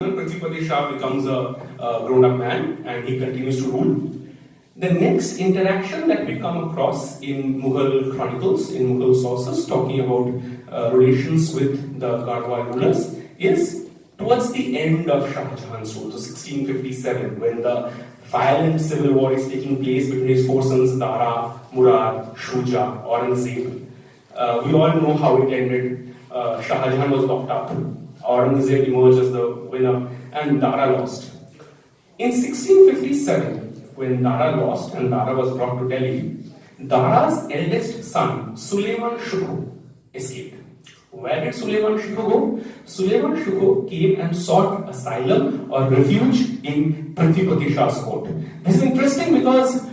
Prithipati Shah becomes a grown-up man and he continues to rule. The next interaction that we come across in Mughal chronicles, in Mughal sources, talking about relations with the Garhwal rulers, is towards the end of Shah Jahan's rule, so 1657, when the violent civil war is taking place between his four sons Dara, Murad, Shuja, Aurangzeb. We all know how it ended. Shah Jahan was locked up. Aurangzeb emerged as the winner, and Dara lost. In 1657, when Dara lost and Dara was brought to Delhi, Dara's eldest son, Suleiman Shukru, escaped. Where did Suleiman Shukru go? Suleiman Shukru came and sought asylum or refuge in Prithipati Shah's court. This is interesting because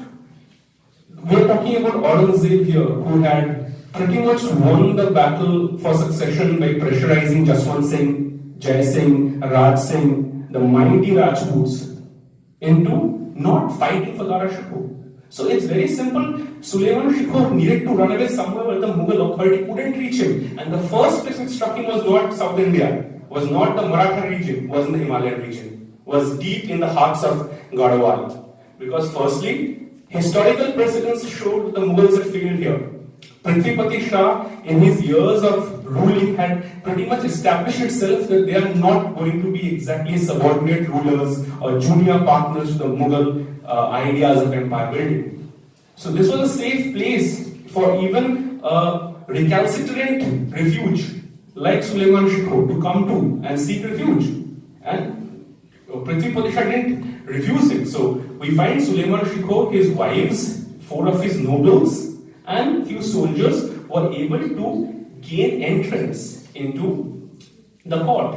we're talking about Aurangzeb here, who had pretty much won the battle for succession by pressurizing Jaswant Singh, Jai Singh, Raj Singh, the mighty Rajputs, into not fighting for Dara Shikoh. So it's very simple. Suleiman Shikoh needed to run away somewhere where the Mughal authority couldn't reach him. And the first place which struck him was not South India, was not the Maratha region, was in the Himalayan region, was deep in the hearts of Garhwal. Because firstly, historical precedents showed that the Mughals had failed here. Prithipati Shah, in his years of ruling, had pretty much established itself that they are not going to be exactly subordinate rulers or junior partners to the Mughal ideas of empire building. So this was a safe place for even a recalcitrant refuge like Suleiman Shikoh to come to and seek refuge. And Prithipati Shah didn't refuse it. So we find Suleiman Shikoh, his wives, 4 of his nobles, and few soldiers were able to gain entrance into the court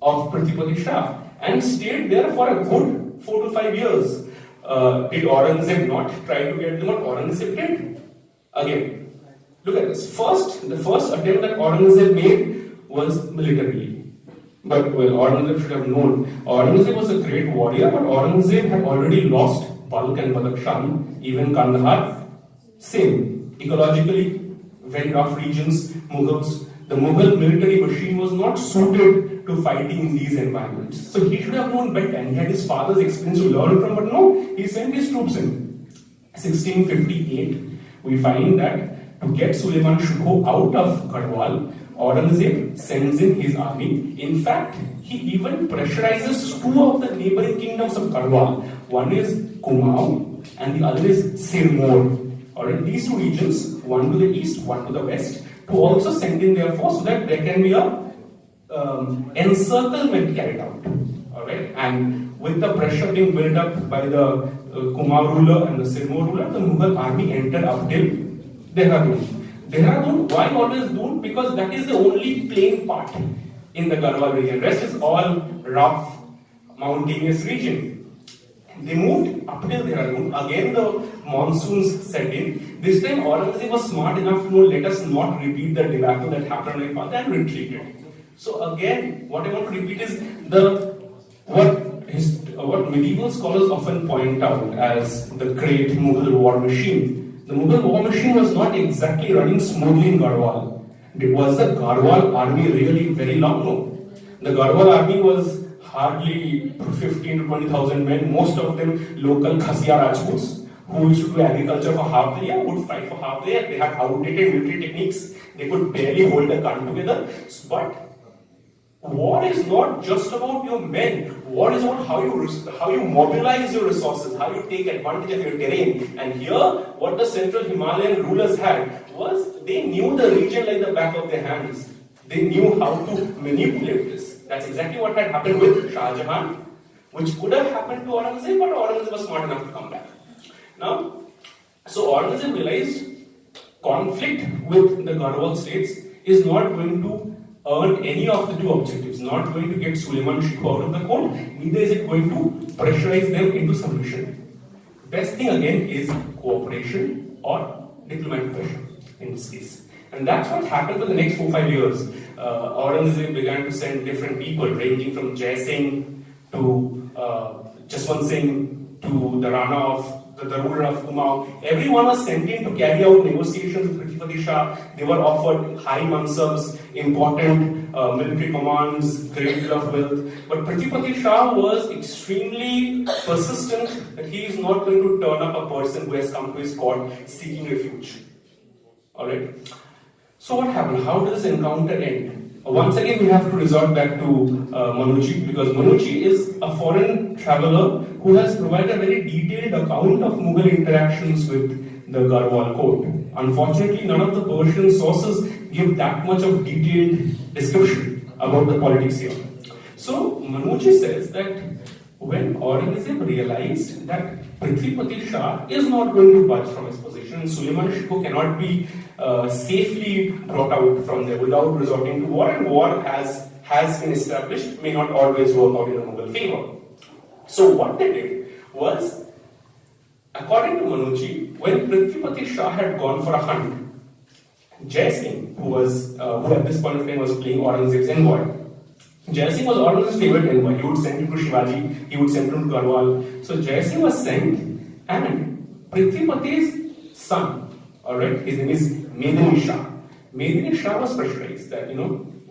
of Prithipati Shah and stayed there for a good 4 to 5 years. Did Aurangzeb not try to get them out? Aurangzeb did. Again, look at this. The first attempt that Aurangzeb made was militarily. But well, Aurangzeb should have known. Aurangzeb was a great warrior, but Aurangzeb had already lost Balkh and Badakhshan, even Kandahar. Same. Ecologically, very rough regions, Mughals. The Mughal military machine was not suited to fighting in these environments. So he should have known better, and he had his father's experience to learn from, but no, he sent his troops in. 1658, we find that to get Suleiman Shikoh out of Garhwal, Aurangzeb sends in his army. In fact, he even pressurizes 2 of the neighboring kingdoms of Garhwal. One is Kumaon and the other is Sirmaur. Alright, these 2 regions, one to the east, one to the west, to also send in their force so that there can be a encirclement carried out. Alright, and with the pressure being built up by the Kumaon ruler and the Sirmaur ruler, the Mughal army entered up till Dehradun. Dehradun, why always Doon? Because that is the only plain part in the Garhwal region. Rest is all rough, mountainous region. They moved up till Dehradun. Again, the monsoons set in. This time, Aurangzeb was smart enough to know, let us not repeat the debacle that happened on my path, and retreated. So again, what I want to repeat is what medieval scholars often point out as the great Mughal war machine. The Mughal war machine was not exactly running smoothly in Garhwal. Was the Garhwal army really very long? No. The Garhwal army was hardly 15 to 20,000 men, most of them local Khasiya Rajputs who used to do agriculture for half the year, would fight for half the year. They had outdated military techniques, they could barely hold a gun together. But war is not just about your men. War is about how you mobilize your resources, how you take advantage of your terrain. And here, what the central Himalayan rulers had was they knew the region like the back of their hands. They knew how to manipulate this. That's exactly what had happened with Shah Jahan, which could have happened to Aurangzeb, but Aurangzeb was smart enough to come back. Now, so Aurangzeb realized conflict with the Garhwal states is not going to earn any of the 2 objectives, not going to get Suleiman Shikoh out of the court, neither is it going to pressurize them into submission. Best thing again is cooperation or diplomatic pressure in this case. And that's what happened for the next 4-5 years. Aurangzeb began to send different people, ranging from Jai Singh to Jaswant Singh to the Rana of the ruler of Kumaon. Everyone was sent in to carry out negotiations with Prithipati Shah. They were offered high mansabs, important military commands, great deal of wealth. But Prithipati Shah was extremely persistent that he is not going to turn up a person who has come to his court seeking refuge. Alright? So what happened? How does this encounter end? Once again, we have to resort back to Manuji, because Manuji is a foreign traveler who has provided a very detailed account of Mughal interactions with the Garhwal court. Unfortunately, none of the Persian sources give that much of detailed description about the politics here. So, Manuji says that when Aurangzeb realized that Prithipati Shah is not going to budge from his position, Suleiman Shikoh cannot be safely brought out from there without resorting to war, and war has been established, may not always work out in the Mughal favor. So what they did was, according to Manuji, when Prithipati Shah had gone for a hunt, Jai Singh, who at this point of time was playing Aurangzeb's envoy, Jai Singh was Aurangzeb's favorite envoy. He would send him to Shivaji, he would send him to Garhwal. So Jai Singh was sent, and Prithipati's son, alright, his name is Medini Shah. Medini Shah was pressurized that,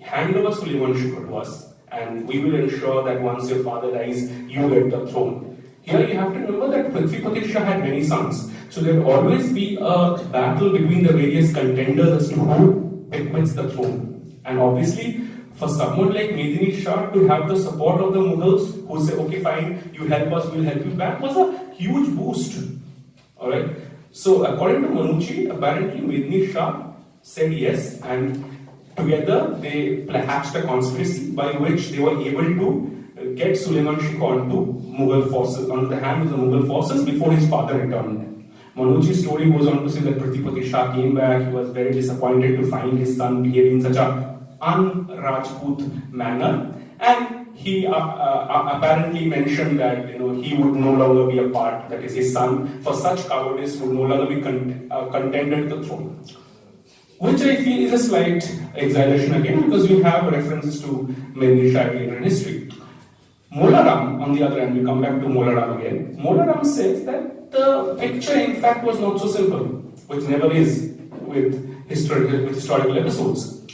hand over Suleiman Shikoh to us, and we will ensure that once your father dies, you get the throne. Here you have to remember that Prithipati Shah had many sons, so there would always be a battle between the various contenders as to who wins the throne. And obviously, for someone like Medini Shah to have the support of the Mughals who say, okay, fine, you help us, we'll help you back, was a huge boost. Alright? So, according to Manuji, apparently Medini Shah said yes, and together they hatched a conspiracy by which they were able to get Suleiman Shikoh onto the hands of the Mughal forces before his father returned. Manuji's story goes on to say that Prithipati Shah came back, he was very disappointed to find his son behaving in such a un-Rajput manner, and he apparently mentioned that he would no longer be a part, that is his son, for such cowardice would no longer be contended to the throne. Which I feel is a slight exaggeration again, because we have references to Medini Shah later in history. Mola Ram, on the other hand, we come back to Mola Ram again. Mola Ram says that the picture in fact was not so simple, which never is with historical episodes.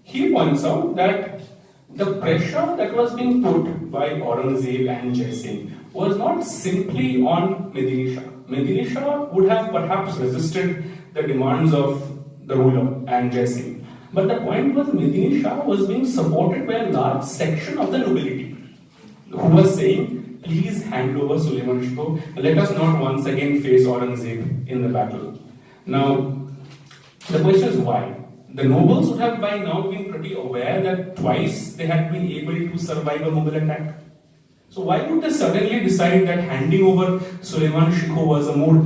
He points out that the pressure that was being put by Aurangzeb and Jai Singh was not simply on Medini Shah. Medini Shah would have perhaps resisted the demands of the ruler and Jai Singh. But the point was, Medini Shah was being supported by a large section of the nobility who was saying, please hand over Suleiman Shikoh, let us not once again face Aurangzeb in the battle. Now, the question is why? The nobles would have by now been pretty aware that twice they had been able to survive a Mughal attack. So why would they suddenly decide that handing over Suleiman Shikoh was a more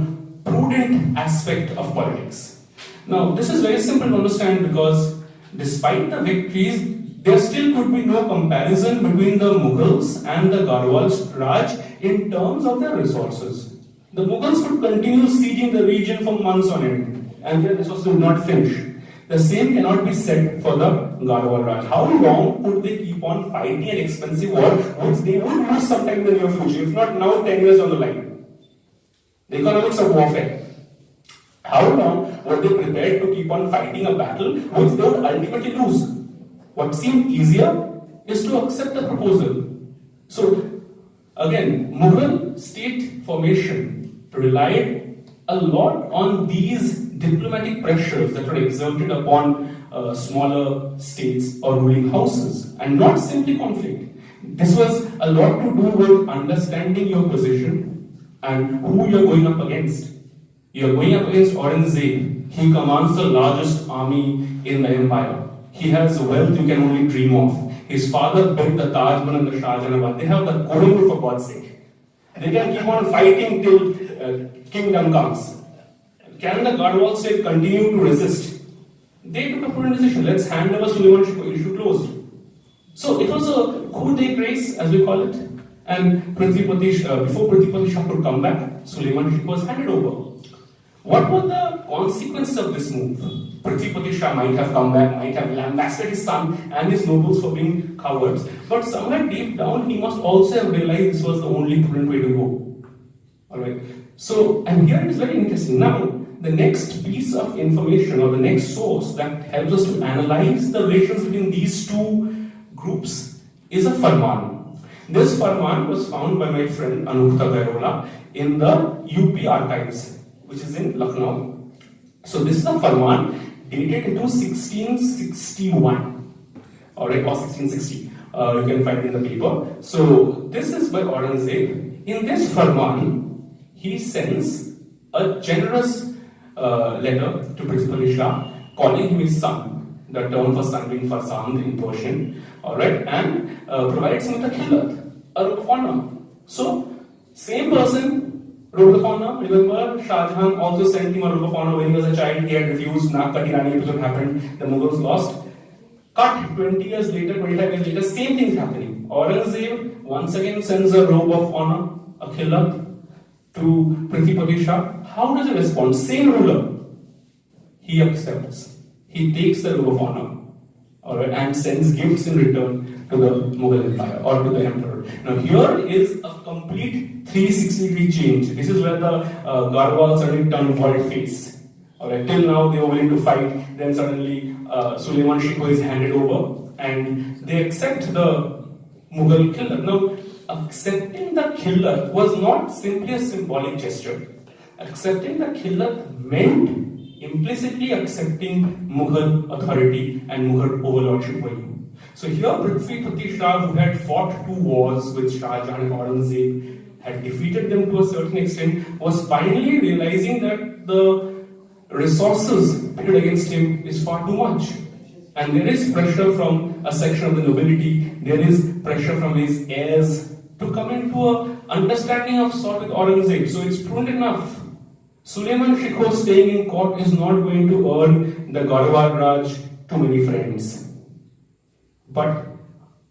prudent aspect of politics? Now, this is very simple to understand, because despite the victories, there still could be no comparison between the Mughals and the Garhwal Raj in terms of their resources. The Mughals could continue sieging the region for months on end, and their resources would not finish. The same cannot be said for the Garhwal Raj. How long could they keep on fighting an expensive war which they would lose sometime in the near future, if not now, 10 years down the line? The economics of warfare. How long were they prepared to keep on fighting a battle which they would ultimately lose? What seemed easier is to accept the proposal. So, again, Mughal state formation relied a lot on these diplomatic pressures that were exerted upon smaller states or ruling houses, and not simply conflict. This was a lot to do with understanding your position and who you're going up against. You're going up against Aurangzeb. He commands the largest army in the empire. He has wealth you can only dream of. His father built the Taj Mahal and the Shah Jahan. They have the Kohinoor, for God's sake. They can keep on fighting till kingdom comes. Can the Garhwal state continue to resist? They took a prudent decision. Let's hand over Suleiman Shikoh, issue closed. So it was a coup d'état, as we call it. And before Prithipati Shah could come back, Suleiman Shikoh was handed over. What were the consequences of this move? Prithipati Shah might have come back, might have lambasted his son and his nobles for being cowards. But somewhere deep down, he must also have realized this was the only prudent way to go. Alright. So, and here it is very interesting. Now, the next piece of information or the next source that helps us to analyze the relations between these two groups is a farman. This farman was found by my friend Anukta Gairola in the UP archives, which is in Lucknow. So this is a farman dated into 1661, alright, or 1660. You can find it in the paper. So this is by Aurangzeb. In this farman, he sends a generous letter to Principal Shah, calling him his son. The term for son being farsand in Persian, alright, and provides him with a khillat, a robe of honor. So, same person, robe of honor. Remember, Shah Jahan also sent him a robe of honor when he was a child. He had refused. Nak Katirani episode happened. The Mughals lost. Cut 20 years later, 25 years later, same thing is happening. Aurangzeb once again sends a robe of honor, a khillat, to Principal Shah. How does he respond? Same ruler. He accepts. He takes the robe of honor, alright, and sends gifts in return to the Mughal Empire or to the emperor. Now here is a complete 360-degree change. This is where the Garhwal suddenly turned void-face. Alright, till now they were willing to fight. Then suddenly Suleiman Shikoh is handed over, and they accept the Mughal khillat. Now, accepting the khillat was not simply a symbolic gesture. Accepting the khillat meant implicitly accepting Mughal authority and Mughal overlordship over you. So here Prithvi Shah, who had fought 2 wars with Shah Jahan and Aurangzeb, had defeated them to a certain extent, was finally realizing that the resources pitted against him is far too much. And there is pressure from a section of the nobility, there is pressure from his heirs to come into an understanding of sort with Aurangzeb. So it's prudent enough. Suleiman Shikoh staying in court is not going to earn the Garhwal Raj too many friends. But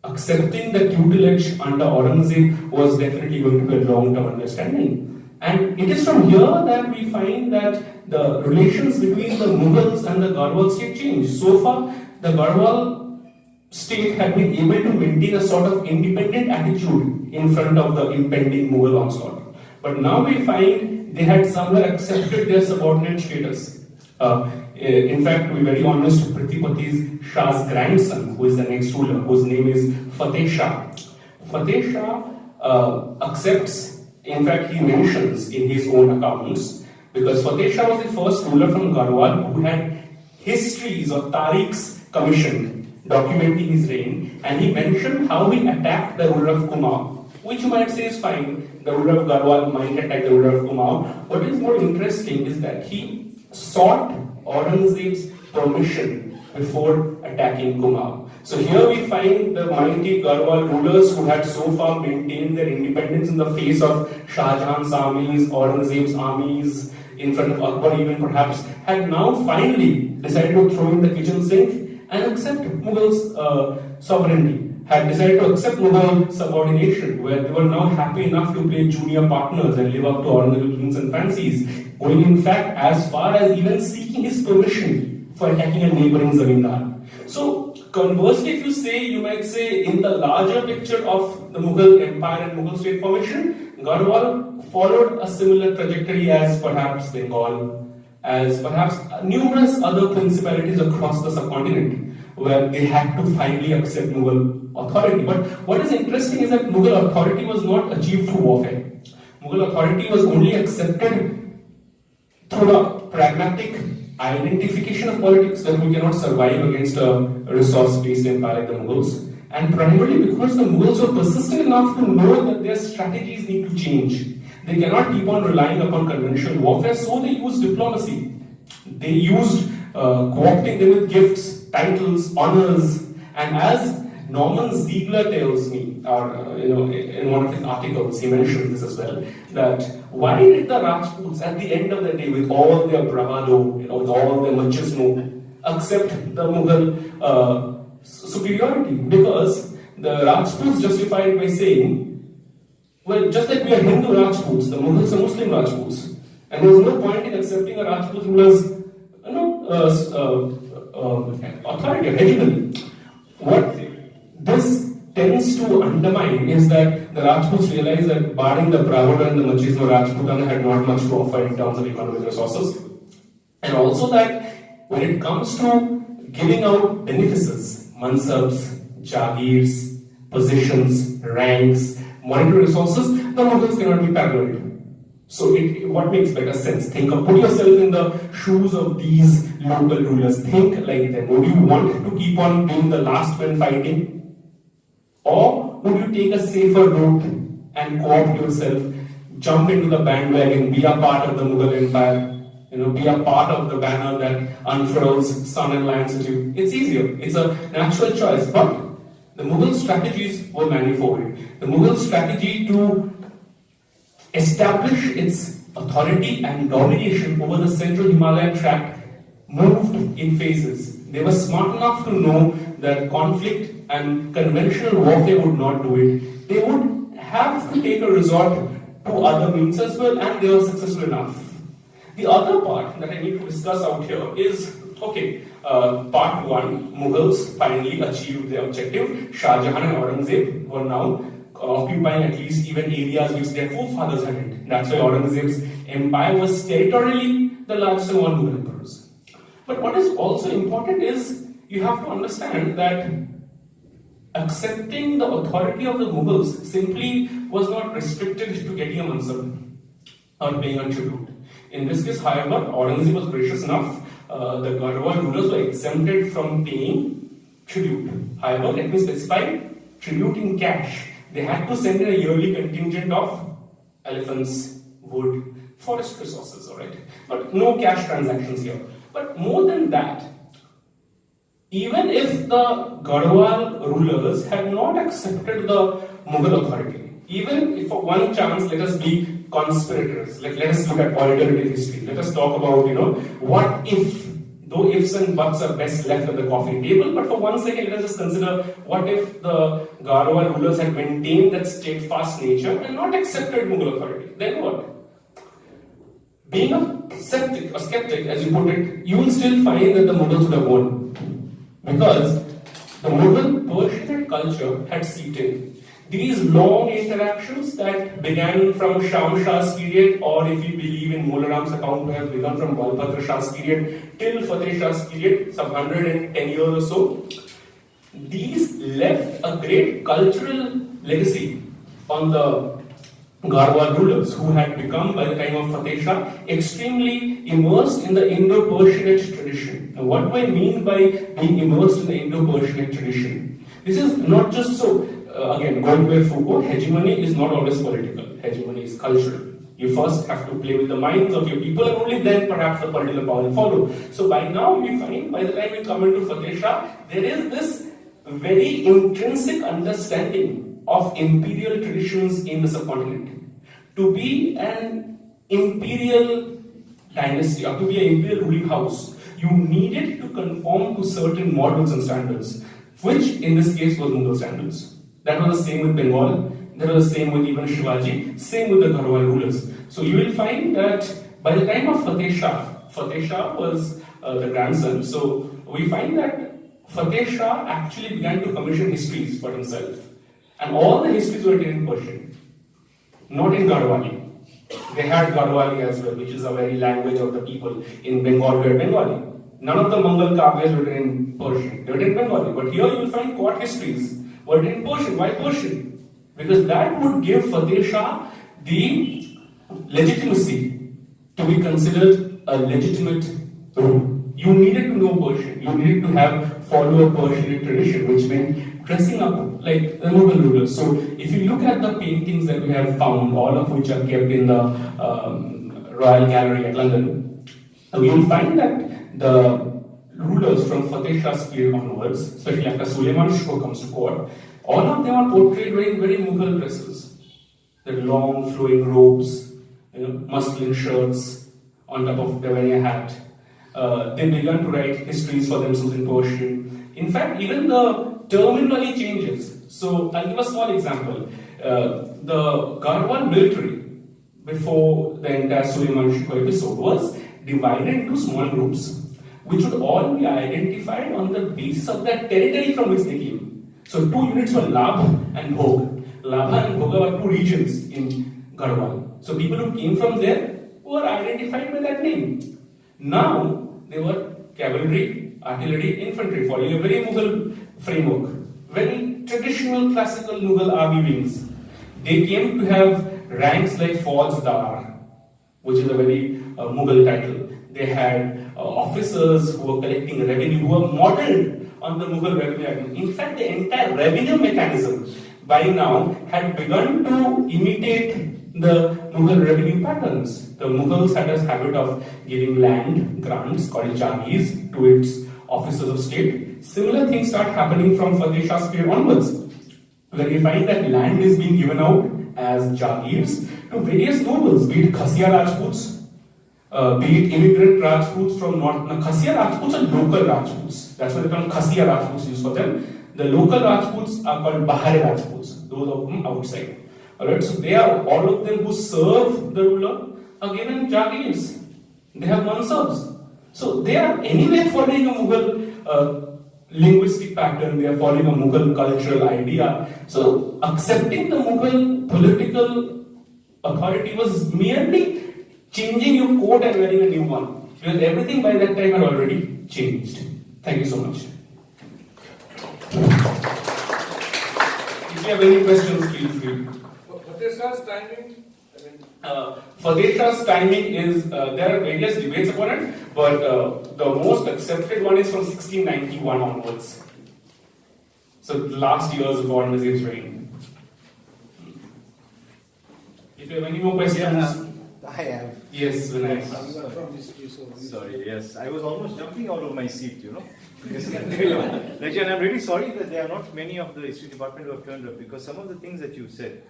accepting the tutelage under Aurangzeb was definitely going to be a long-term understanding. And it is from here that we find that the relations between the Mughals and the Garhwal state changed. So far, the Garhwal state had been able to maintain a sort of independent attitude in front of the impending Mughal onslaught. But now we find they had somewhere accepted their subordinate status. In fact, to be very honest, Prithipati Shah's grandson, who is the next ruler, whose name is Fateh Shah. Fateh Shah accepts, in fact, he mentions in his own accounts, because Fateh Shah was the first ruler from Garhwal who had histories or tarikhs commissioned documenting his reign, and he mentioned how he attacked the ruler of Kumaon, which you might say is fine. The ruler of Garhwal might attack the ruler of Kumaon. What is more interesting is that he sought Aurangzeb's permission before attacking Kumaon. So here we find the mighty Garhwal rulers who had so far maintained their independence in the face of Shah Jahan's armies, Aurangzeb's armies, in front of Akbar even perhaps, had now finally decided to throw in the kitchen sink and accept Mughals' sovereignty. Had decided to accept Mughal subordination, where they were now happy enough to play junior partners and live up to Aurangzeb's whims and fancies, going in fact as far as even seeking his permission for attacking a neighboring zamindar. So conversely, if you say, you might say, in the larger picture of the Mughal empire and Mughal state formation, Garhwal followed a similar trajectory as perhaps Bengal, as perhaps numerous other principalities across the subcontinent, where they had to finally accept Mughal authority. But what is interesting is that Mughal authority was not achieved through warfare. Mughal authority was only accepted through the pragmatic identification of politics, that we cannot survive against a resource-based empire like the Mughals. And primarily because the Mughals were persistent enough to know that their strategies need to change. They cannot keep on relying upon conventional warfare, so they used diplomacy. They used co-opting them with gifts, titles, honors, and as Norman Ziegler tells me, or in one of his articles, he mentions this as well, that why did the Rajputs at the end of the day, with all their bravado, with all their machismo, accept the Mughal superiority? Because the Rajputs justified it by saying, well, just like we are Hindu Rajputs, the Mughals are Muslim Rajputs, and there was no point in accepting a Rajput ruler's authority or hegemony. What this tends to undermine is that the Rajputs realize that barring the bravado and the machismo, Rajputana had not much to offer in terms of economic resources, and also that when it comes to giving out benefices, mansabs, jagirs, positions, ranks, monetary resources, the Mughals cannot be paralleled. So what makes better sense? Put yourself in the shoes of these local rulers. Think like them. Would you want to keep on being the last man fighting? Or would you take a safer route and co-opt yourself, jump into the bandwagon, be a part of the Mughal empire, be a part of the banner that unfurls sun and lands at you? It's easier. It's a natural choice. But the Mughal strategies were manifold. The Mughal strategy to establish its authority and domination over the central Himalayan tract moved in phases. They were smart enough to know that conflict and conventional warfare would not do it. They would have to take a resort to other means as well, and they were successful enough. The other part that I need to discuss out here is, part one, Mughals finally achieved their objective. Shah Jahan and Aurangzeb were now occupying at least even areas which their forefathers hadn't. That's why Aurangzeb's empire was territorially the largest among Mughal emperors. But what is also important is you have to understand that accepting the authority of the Mughals simply was not restricted to getting a mansab or paying a tribute. In this case, however, Aurangzeb was gracious enough. The Garhwal rulers were exempted from paying tribute. However, let me specify, tribute in cash. They had to send in a yearly contingent of elephants, wood, forest resources, alright? But no cash transactions here. But more than that, even if the Garhwal rulers had not accepted the Mughal authority, even if for one chance, let us be conspirators, let us look at alternative history, let us talk about, what if, though ifs and buts are best left at the coffee table, but for 1 second, let us just consider what if the Garhwal rulers had maintained that steadfast nature and not accepted Mughal authority. Then what? Being a skeptic, as you put it, you will still find that the Mughals would have won. Because the Mughal Persian culture had seeped in. These long interactions that began from Sham Shah's period, or if you believe in Mola Ram's account, to have begun from Balbhadra Shah's period till Fateh Shah's period, some 110 years or so, these left a great cultural legacy on the Garhwal rulers, who had become, by the time of Fateh Shah, extremely immersed in the Indo-Persianate tradition. Now, what do I mean by being immersed in the Indo-Persianate tradition? This is not just so. Again, going by Foucault, hegemony is not always political. Hegemony is cultural. You first have to play with the minds of your people, and only then perhaps the political power will follow. So by now we find, by the time we come into Fateh Shah, there is this very intrinsic understanding of imperial traditions in the subcontinent. To be an imperial dynasty, or to be an imperial ruling house, you needed to conform to certain models and standards, which in this case were Mughal standards. That was the same with Bengal, that was the same with even Shivaji, same with the Garhwal rulers. So you will find that by the time of Fateh Shah was the grandson, so we find that Fateh Shah actually began to commission histories for himself. And all the histories were written in Persian, not in Garhwali. They had Garhwali as well, which is a very language of the people in Bengal who had Bengali. None of the Mangal Kavyas were written in Persian, they were written in Bengali. But here you will find court histories were written in Persian. Why Persian? Because that would give Fateh Shah the legitimacy to be considered a legitimate rule. You needed to know Persian, you needed to follow a Persian tradition, which meant dressing up like the Mughal rulers. So if you look at the paintings that we have found, all of which are kept in the Royal Gallery at London, you will find that the rulers from Fateh Shah's period onwards, especially after Suleiman Shah comes to court, all of them are portrayed wearing very Mughal dresses. The long flowing robes, muslin shirts, on top of their wearing a hat. They began to write histories for themselves in Persian. In fact, even the terminology changes. So I'll give a small example. The Garhwal military, before the entire Suleiman Shah episode, was divided into small groups, which would all be identified on the basis of the territory from which they came. So two units were Labh and Bhog. Labha and Bhoga were two regions in Garhwal. So people who came from there were identified by that name. Now they were cavalry, artillery, infantry, following a very Mughal framework. very traditional classical Mughal army wings. They came to have ranks like Faujdar, which is a very Mughal title. They had officers who were collecting revenue, who were modeled on the Mughal revenue. In fact, the entire revenue mechanism by now had begun to imitate the Mughal revenue patterns. The Mughals had a habit of giving land grants called jagis to its officers of state. Similar things start happening from Fateh Shah's period onwards, where we find that land is being given out as jagirs to various nobles, be it Khasiya Rajputs, be it immigrant Rajputs from North. Now, Khasiya Rajputs are local Rajputs. That's why the term Khasiya Rajputs is used for them. The local Rajputs are called Bahare Rajputs, those of them outside. Alright, so they are all of them who serve the ruler are given jagirs. They have mansabs. So they are anyway following a Mughal linguistic pattern, they are following a Mughal cultural idea. So accepting the Mughal political authority was merely changing your coat and wearing a new one. Because everything by that time had already changed. Thank you so much. If you have any questions, feel free. Fateh Shah's timing? Fateh Shah's timing is, there are various debates upon it, but the most accepted one is from 1691 onwards. So the last years of Aurangzeb's reign. If you have any more questions. I have. Yes, Vinay. Sorry, yes. I was almost jumping out of my seat, you know. Actually, and I'm really sorry that there are not many of the history department who have turned up, because some of the things that you said,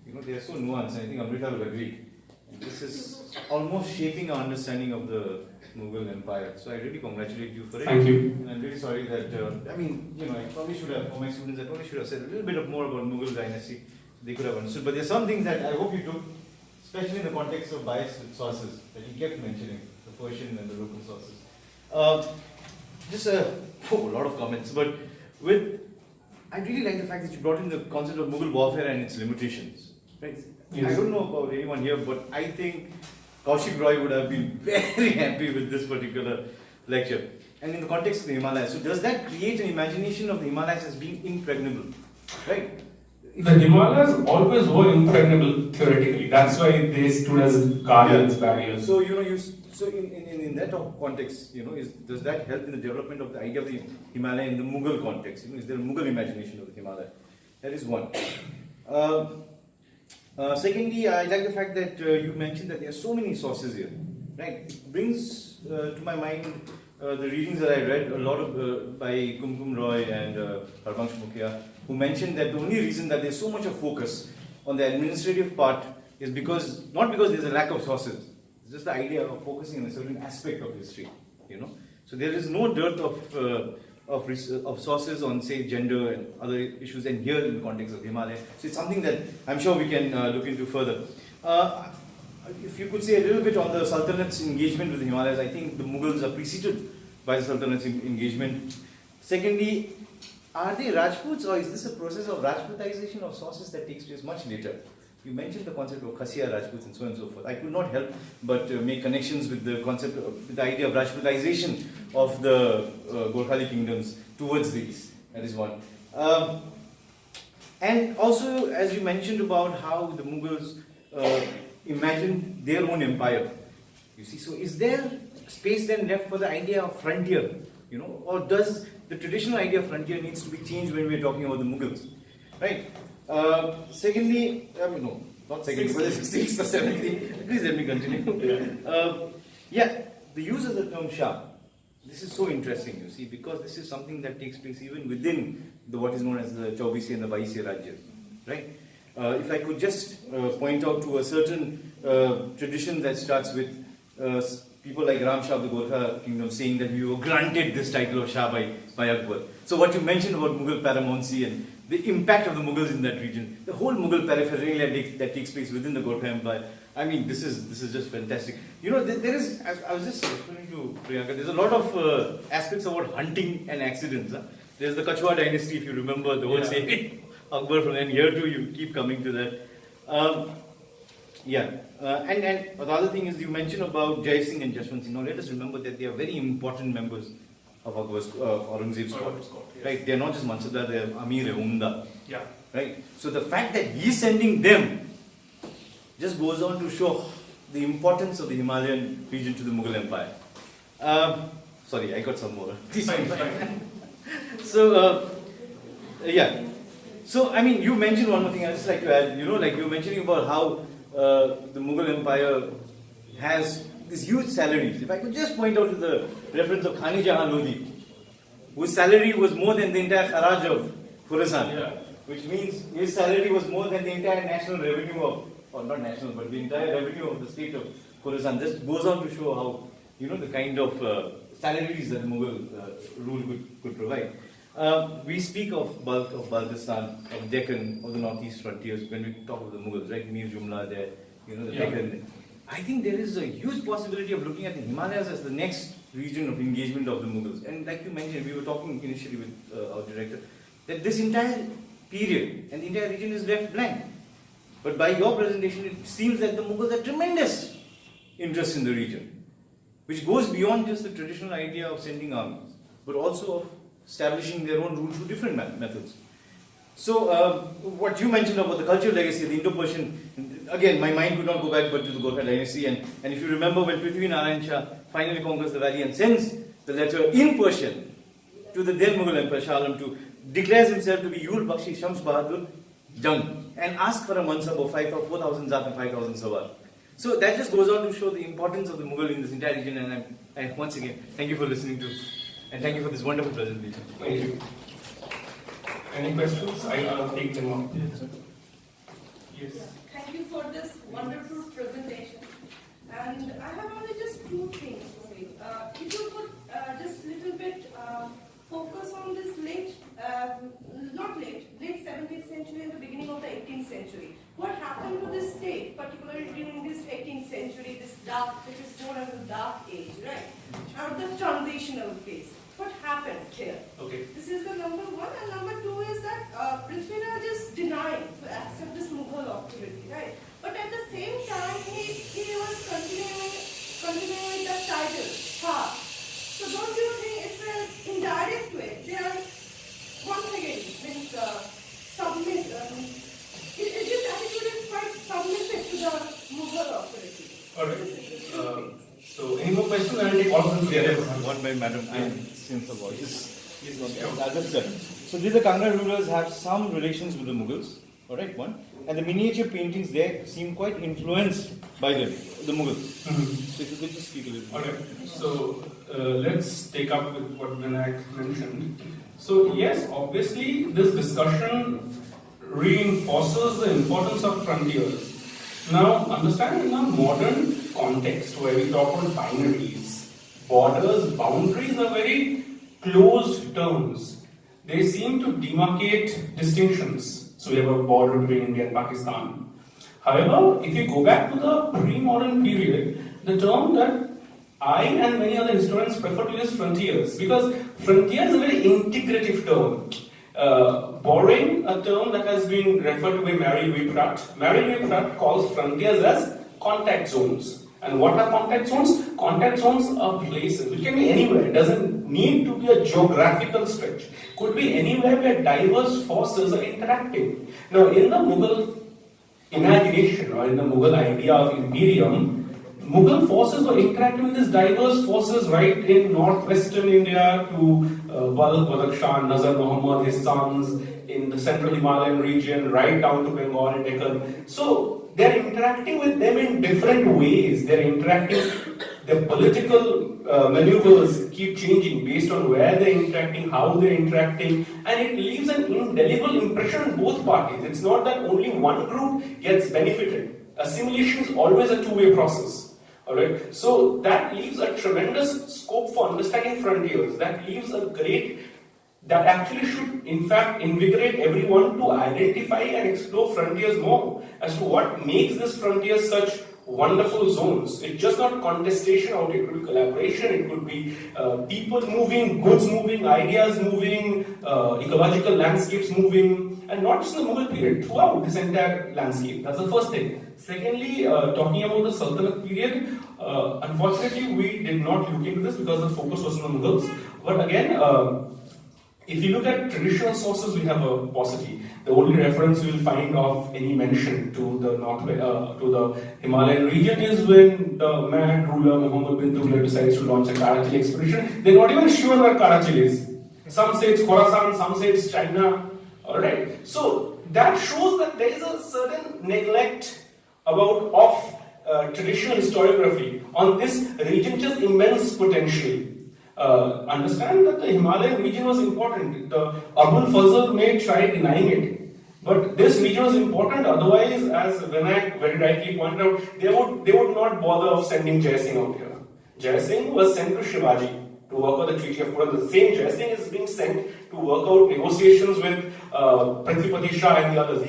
you know, they are so nuanced. I think Amrita will agree. This is almost shaping our understanding of the Mughal Empire. So I really congratulate you for it. Thank you. And I'm really sorry that, I mean, you know, I probably should have, for my students, I probably should have said a little bit more about Mughal dynasty. They could have understood. But there are some things that I hope you took, especially in the context of bias with sources that he kept mentioning, the Persian and the local sources. Just a lot of comments, but I really like the fact that you brought in the concept of Mughal warfare and its limitations. Right? Yes. I don't know about anyone here, but I think Kaushik Roy would have been very happy with this particular lecture. And in the context of the Himalayas, so does that create an imagination of the Himalayas as being impregnable? Right? The Himalayas always were impregnable theoretically. That's why they stood as guardians, barriers. So, you know, so in that context, you know, does that help in the development of the idea of the Himalaya in the Mughal context? You know, is there a Mughal imagination of the Himalaya? That is one. Secondly, I like the fact that you mentioned that there are so many sources here. Right? It brings to my mind the readings that I read, a lot of by Kumkum Roy and Harvansh Mukhya, who mentioned that the only reason that there's so much of focus on the administrative part is not because there's a lack of sources. It's just the idea of focusing on a certain aspect of history, you know. So there is no dearth of sources on, say, gender and other issues, and here in the context of the Himalaya. So it's something that I'm sure we can look into further. If you could say a little bit on the Sultanate's engagement with the Himalayas, I think the Mughals are preceded by the Sultanate's engagement. Secondly, are they Rajputs, or is this a process of Rajputization of sources that takes place much later? You mentioned the concept of Khasiya Rajputs and so on and so forth. I could not help but make connections with the concept with the idea of Rajputization of the Gorkhali kingdoms towards the east. That is one. And also, as you mentioned about how the Mughals imagined their own empire. You see, so is there space then left for the idea of frontier? You know, or does the traditional idea of frontier needs to be changed when we are talking about the Mughals, right? Secondly, no, not secondly, but sixth or seventhly. Please let me continue. The use of the term Shah. This is so interesting, you see, because this is something that takes place even within what is known as the Chaubisi and the Baisi Rajya, right? If I could just point out to a certain tradition that starts with people like Ram Shah of the Gorkha kingdom saying that we were granted this title of Shah by Akbar. So what you mentioned about Mughal paramountcy and the impact of the Mughals in that region, the whole Mughal paraphernalia that takes place within the Gorkha Empire, I mean, this is just fantastic. You know, there is, I was just referring to Priyanka, there's a lot of aspects about hunting and accidents. Huh? There's the Kachwa dynasty, if you remember, the whole saying, Akbar, from then here too, you keep coming to that. And the other thing is you mentioned about Jai Singh and Jashwant Singh. Now let us remember that they are very important members of Aurangzeb's court. Yes. Right? They're not just Mansabdar, they're Amir-e-Umda. Yeah. Right? So the fact that he's sending them just goes on to show the importance of the Himalayan region to the Mughal Empire. Sorry, I got some more. So, yeah. So, I mean, you mentioned one more thing. I just like to add, like you were mentioning about how the Mughal Empire has these huge salaries. If I could just point out to the reference of Khani Jahan Lodi, whose salary was more than the entire Kharaj of Khorasan. Yeah. Which means his salary was more than the entire national revenue of, or not national, but the entire revenue of the state of Khorasan. This goes on to show how, the kind of salaries that Mughal rule could provide. We speak of bulk of Baltistan, of Deccan, of the northeast frontiers when we talk of the Mughals, right? Mir Jumla there, the Deccan. I think there is a huge possibility of looking at the Himalayas as the next region of engagement of the Mughals. And like you mentioned, we were talking initially with our director, that this entire period and the entire region is left blank. But by your presentation, it seems that the Mughals have tremendous interest in the region, which goes beyond just the traditional idea of sending armies, but also of establishing their own rule through different methods. So, what you mentioned about the cultural legacy of the Indo-Persian, again, my mind could not go back but to the Gorkha dynasty. And if you remember, when Prithvi Narayan Shah finally conquers the valley and sends the letter in Persian to the then Mughal Emperor Shah Alam to declares himself to be Yul Bakshi Shams Bahadur Jung and asks for a mansab of 4,000 zat and 5,000 sawar. So that just goes on to show the importance of the Mughal in this entire region. And I once again, thank you for listening to, and thank you for this wonderful presentation. Thank you. Any questions? I'll take them up. Yes. Thank you for this wonderful presentation. And I have only just two things to say. If you could just little bit focus on this late 17th century and the beginning of the 18th century. What happened to this state, particularly during this 18th century, this dark, which is known as the dark age, right? Or the transitional phase. What happened here? Okay. This is the number one. And number two is that Prithviraj is denying to accept this Mughal authority, right? But at the same time, he was continuing with the title, Shah. So don't you think it's an indirect way? They are, once again, this attitude is quite submissive to the Mughal authority. Alright. So, any more questions? I will take all of them together. One by Madam, since the voice. So did the Kangra rulers have some relations with the Mughals? Alright, one. And the miniature paintings there seem quite influenced by them, the Mughals. So if you could just speak a little bit. Okay. So, let's take up with what Vinayak mentioned. So, yes, obviously, this discussion reinforces the importance of frontiers. Now, understand in a modern context where we talk about binaries, borders, boundaries are very closed terms. They seem to demarcate distinctions. So we have a border between India and Pakistan. However, if you go back to the pre-modern period, the term that I and many other historians prefer to use frontiers, because frontier is a very integrative term. Borrowing a term that has been referred to by Mary Louise Pratt. Mary Louise Pratt calls frontiers as contact zones. And what are contact zones? Contact zones are places. It can be anywhere. It doesn't need to be a geographical stretch. Could be anywhere where diverse forces are interacting. Now, in the Mughal imagination or in the Mughal idea of imperium, Mughal forces were interacting with these diverse forces right in northwestern India to Balkh, Badakhshan, Nazar Muhammad, his sons, in the central Himalayan region, right down to Bengal and Deccan. So they're interacting with them in different ways. They're interacting, their political maneuvers keep changing based on where they're interacting, how they're interacting, and it leaves an indelible impression on both parties. It's not that only one group gets benefited. Assimilation is always a two-way process. Alright, so that leaves a tremendous scope for understanding frontiers. That leaves a great, that actually should in fact invigorate everyone to identify and explore frontiers more as to what makes this frontiers such wonderful zones. It's just not contestation out, it could be collaboration, it could be people moving, goods moving, ideas moving, ecological landscapes moving, and not just in the Mughal period, throughout this entire landscape. That's the first thing. Secondly, talking about the Sultanate period, unfortunately we did not look into this because the focus was on the Mughals. But again, if you look at traditional sources, we have a paucity. The only reference you will find of any mention to the to the Himalayan region is when the mad ruler Muhammad bin Tughlaq decides to launch a Karachil expedition. They're not even sure where Karachil is. Some say it's Khorasan, some say it's China. Alright. So that shows that there is a certain neglect of traditional historiography on this region, which has immense potential. Understand that the Himalayan region was important. The Abul Fazl may try denying it, but this region was important. Otherwise, as Vinayak very rightly pointed out, they would not bother of sending Jai Singh out here. Jai Singh was sent to Shivaji to work out the Treaty of Pura. The same Jai Singh is being sent to work out negotiations with Prithipati Shah and the others.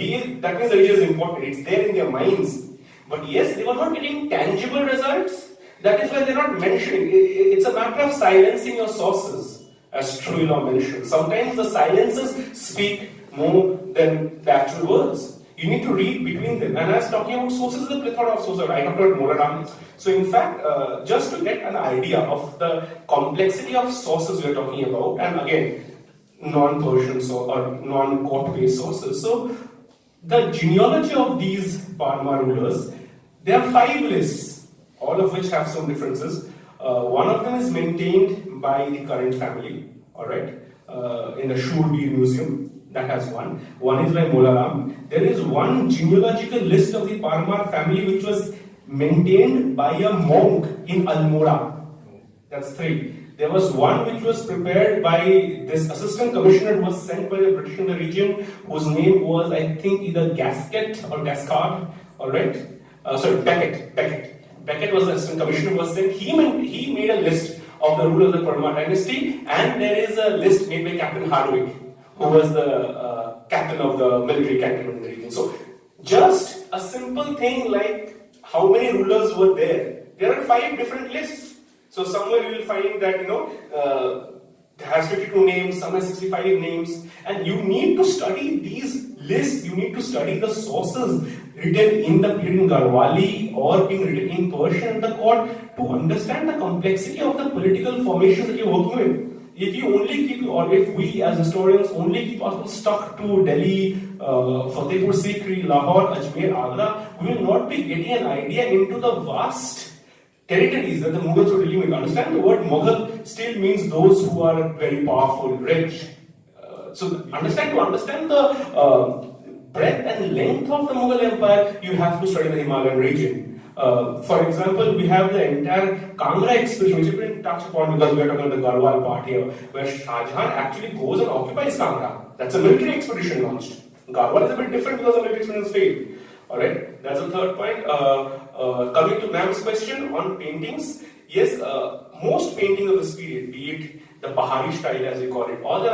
That means the region is important. It's there in their minds. But yes, they were not getting tangible results. That is why they're not mentioning. It's a matter of silencing your sources, as Truilaw mentioned. Sometimes the silences speak more than the actual words. You need to read between them. And I was talking about sources, the plethora of sources. I talked about Moraram. So in fact, just to get an idea of the complexity of sources we're talking about, and again, non-Persian or non-court-based sources. So the genealogy of these Parma rulers, there are 5 lists, all of which have some differences. One of them is maintained by the current family, alright, in the Shurbir Museum. That has one. One is by Molaram. There is one genealogical list of the Parmar family which was maintained by a monk in Almora. That's 3. There was one which was prepared by this assistant commissioner who was sent by the British in the region, whose name was, I think, either Gasket or Gascard, alright? Beckett. Beckett was the assistant commissioner who was sent. He made a list of the rule of the Parma dynasty, and there is a list made by Captain Hardwick, who was the captain of the military cantonment in the region. So, just a simple thing like how many rulers were there. There are 5 different lists. So, somewhere you will find that, it has 52 names, some has 65 names, and you need to study these lists, you need to study the sources written in the period in Garhwali or being written in Persian at the court to understand the complexity of the political formations that you're working with. If you only keep, or if we as historians only keep ourselves stuck to Delhi, Fatehpur Sikri, Lahore, Ajmer, Agra, we will not be getting an idea into the vast territories that the Mughals were dealing with. Understand the word Mughal still means those who are very powerful, rich. To understand the breadth and length of the Mughal Empire, you have to study the Himalayan region. For example, we have the entire Kangra expedition, which we didn't touch upon because we are talking about the Garhwal part here, where Shah Jahan actually goes and occupies Kangra. That's a military expedition launched. Garhwal is a bit different because the military expedition failed. Alright, that's the third point. Coming to Mam's question on paintings, yes, most paintings of this period, be it the Pahari style as we call it, or the